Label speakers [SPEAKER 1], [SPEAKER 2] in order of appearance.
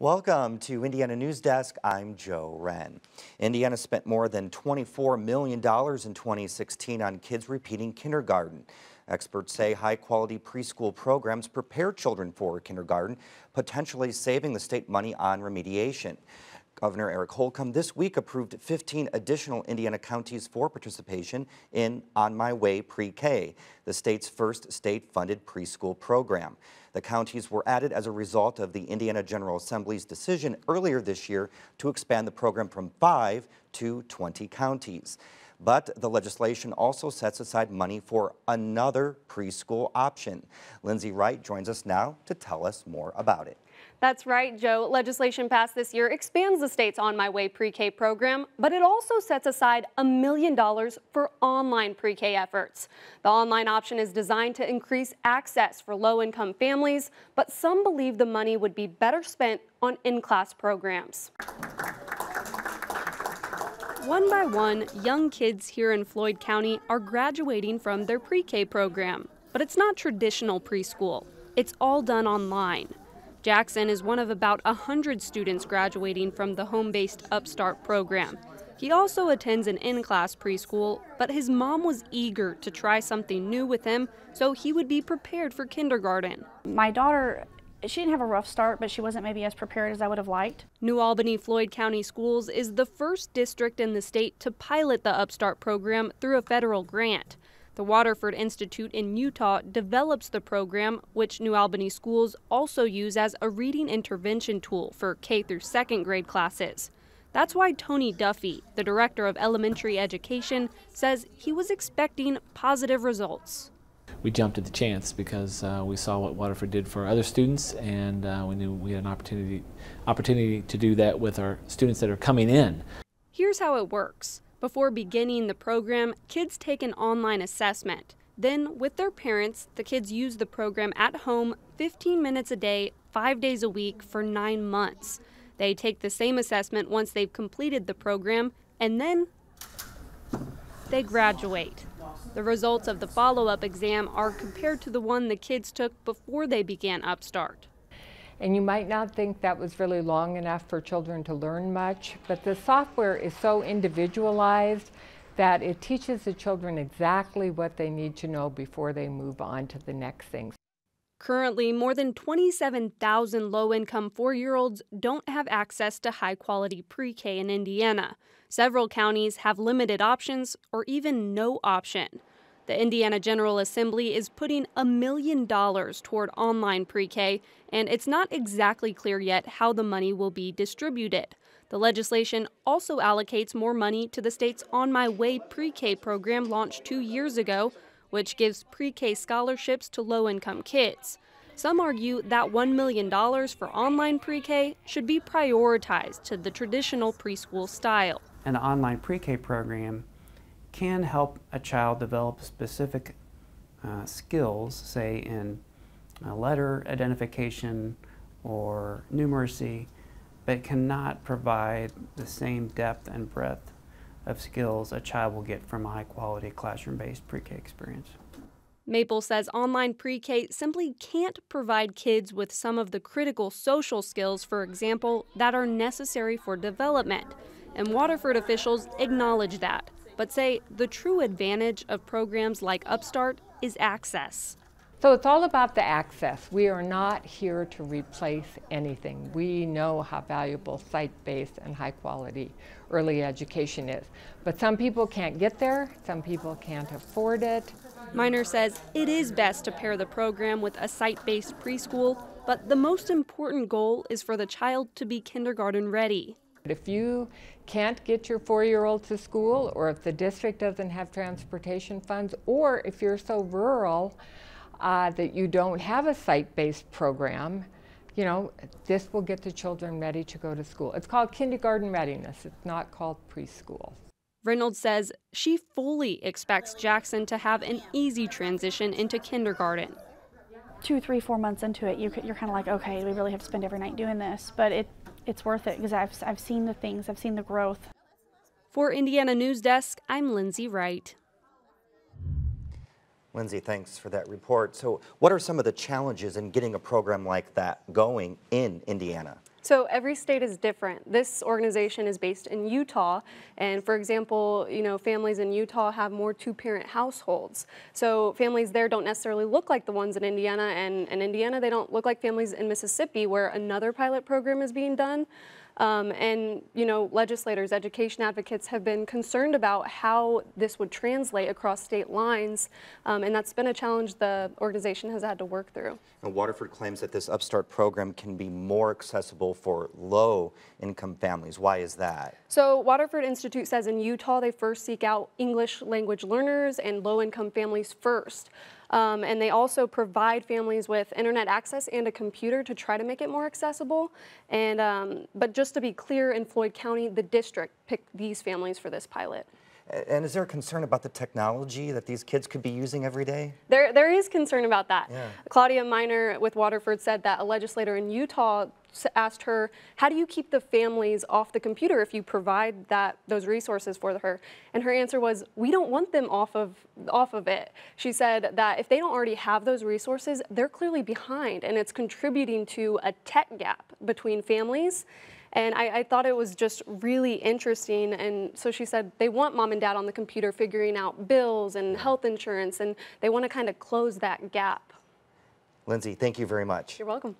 [SPEAKER 1] Welcome to Indiana News Desk. I'm Joe Wren. Indiana spent more than $24 million in 2016 on kids repeating kindergarten. Experts say high-quality preschool programs prepare children for kindergarten, potentially saving the state money on remediation. Governor Eric Holcomb this week approved 15 additional Indiana counties for participation in On My Way PreK, the state's first state-funded preschool program. The counties were added as a result of the Indiana General Assembly's decision earlier this year to expand the program from 5 to 20 counties. But the legislation also sets aside money for another preschool option. Lindsay Wright joins us now to tell us more about it.
[SPEAKER 2] That's right, Joe. Legislation passed this year expands the state's On My Way PreK program, but it also sets aside $1 million for online PreK efforts. The online option is designed to increase access for low-income families, but some believe the money would be better spent on in-class programs. One by one, young kids here in Floyd County are graduating from their PreK program, but it's not traditional preschool. It's all done online. Jackson is one of about 100 students graduating from the home-based Upstart program. He also attends an in-class preschool, but his mom was eager to try something new with him so he would be prepared for kindergarten.
[SPEAKER 3] My daughter, she didn't have a rough start, but she wasn't maybe as prepared as I would have liked.
[SPEAKER 2] New Albany Floyd County Schools is the first district in the state to pilot the Upstart program through a federal grant. The Waterford Institute in Utah develops the program, which New Albany schools also use as a reading intervention tool for K through 2nd grade classes. That's why Tony Duffy, the director of elementary education, says he was expecting positive results.
[SPEAKER 4] We jumped at the chance because we saw what Waterford did for other students, and we knew we had an opportunity to do that with our students that are coming in.
[SPEAKER 2] Here's how it works. Before beginning the program, kids take an online assessment. Then, with their parents, the kids use the program at home 15 minutes a day, 5 days a week for 9 months. They take the same assessment once they've completed the program, and then they graduate. The results of the follow-up exam are compared to the one the kids took before they began Upstart.
[SPEAKER 5] And you might not think that was really long enough for children to learn much, but the software is so individualized that it teaches the children exactly what they need to know before they move on to the next thing.
[SPEAKER 2] Currently, more than 27,000 low-income 4-year-olds don't have access to high-quality PreK in Indiana. Several counties have limited options or even no option. The Indiana General Assembly is putting $1 million toward online PreK, and it's not exactly clear yet how the money will be distributed. The legislation also allocates more money to the state's On My Way PreK program launched 2 years ago, which gives PreK scholarships to low-income kids. Some argue that $1 million for online PreK should be prioritized to the traditional preschool style.
[SPEAKER 6] An online PreK program can help a child develop specific skills, say in letter identification or numeracy, but cannot provide the same depth and breadth of skills a child will get from a high-quality classroom-based PreK experience.
[SPEAKER 2] Maple says online PreK simply can't provide kids with some of the critical social skills, for example, that are necessary for development. And Waterford officials acknowledge that, but say the true advantage of programs like Upstart is access.
[SPEAKER 5] So it's all about the access. We are not here to replace anything. We know how valuable site-based and high-quality early education is. But some people can't get there, some people can't afford it.
[SPEAKER 2] Miner says it is best to pair the program with a site-based preschool, but the most important goal is for the child to be kindergarten ready.
[SPEAKER 5] If you can't get your 4-year-old to school, or if the district doesn't have transportation funds, or if you're so rural that you don't have a site-based program, you know, this will get the children ready to go to school. It's called kindergarten readiness. It's not called preschool.
[SPEAKER 2] Reynolds says she fully expects Jackson to have an easy transition into kindergarten.
[SPEAKER 3] 2, 3, 4 months into it, you're kind of like, okay, we really have to spend every night doing this, but it's worth it because I've seen the things, I've seen the growth.
[SPEAKER 2] For Indiana News Desk, I'm Lindsay Wright.
[SPEAKER 1] Lindsay, thanks for that report. So what are some of the challenges in getting a program like that going in Indiana?
[SPEAKER 2] So every state is different. This organization is based in Utah, and for example, families in Utah have more two-parent households. So families there don't necessarily look like the ones in Indiana, and in Indiana they don't look like families in Mississippi where another pilot program is being done. Legislators, education advocates have been concerned about how this would translate across state lines, and that's been a challenge the organization has had to work through.
[SPEAKER 1] And Waterford claims that this Upstart program can be more accessible for low-income families. Why is that?
[SPEAKER 2] So Waterford Institute says in Utah they first seek out English language learners and low-income families first. And they also provide families with internet access and a computer to try to make it more accessible. And but just to be clear, in Floyd County, the district picked these families for this pilot.
[SPEAKER 1] And is there a concern about the technology that these kids could be using every day?
[SPEAKER 2] There is concern about that.
[SPEAKER 1] Yeah.
[SPEAKER 2] Claudia Miner with Waterford said that a legislator in Utah asked her, how do you keep the families off the computer if you provide those resources for her? And her answer was, we don't want them off of it. She said that if they don't already have those resources, they're clearly behind, and it's contributing to a tech gap between families. And I thought it was just really interesting. And so she said they want mom and dad on the computer figuring out bills and health insurance, and they want to kind of close that gap.
[SPEAKER 1] Lindsay, thank you very much.
[SPEAKER 2] You're welcome.